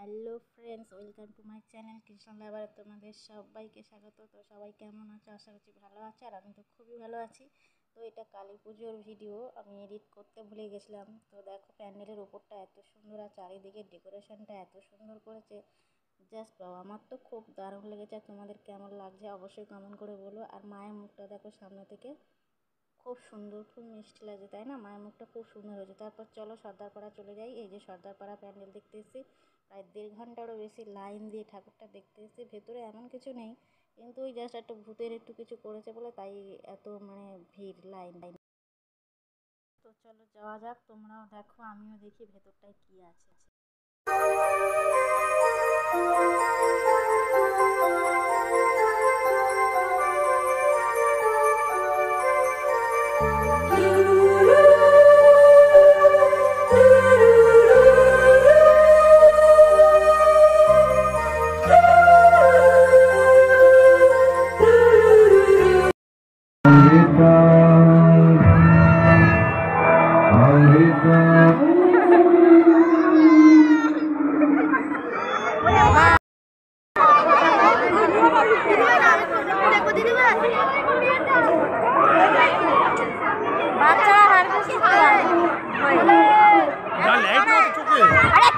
Hello friends, welcome to my channel Krishna lover. তোমাদের সবাইকে স্বাগত। তো সবাই কেমন আছো? আশা করছি ভালো আছে, আর আমি তো খুবই ভালো আছি। তো এটা কালী পুজোর ভিডিও, আমি এডিট করতে ভুলে গেছিলাম। তো দেখো, প্যান্ডেলের ওপরটা এত সুন্দর আর চারিদিকে ডেকোরেশনটা এত সুন্দর করেছে, জাস্ট আমার তো খুব দারুণ লেগেছে। আর তোমাদের কেমন লাগছে অবশ্যই কমেন্ট করে বলো। আর মায়ের মুখটা দেখো সামনে থেকে, খুব সুন্দর, খুব মিষ্টি লাগছে, তাই না? মায়ের মুখটা খুব সুন্দর হয়েছে। তারপর চলো সর্দারপাড়া চলে যাই। এই যে সর্দারপাড়া প্যান্ডেল দেখতে এসেছি, প্রায় 1.5 ঘন্টারও বেশি লাইন দিয়ে ঠাকুরটা দেখতে এসেছি। ভেতরে এমন কিছু নেই, কিন্তু ওই জাস্ট একটা ভূতের একটু কিছু করেছে বলে তাই এত ভিড়, লাইন। তো চলো যাওয়া যাক, তোমরাও দেখো, আমিও দেখি ভেতরটায় কি আছে।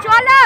চলো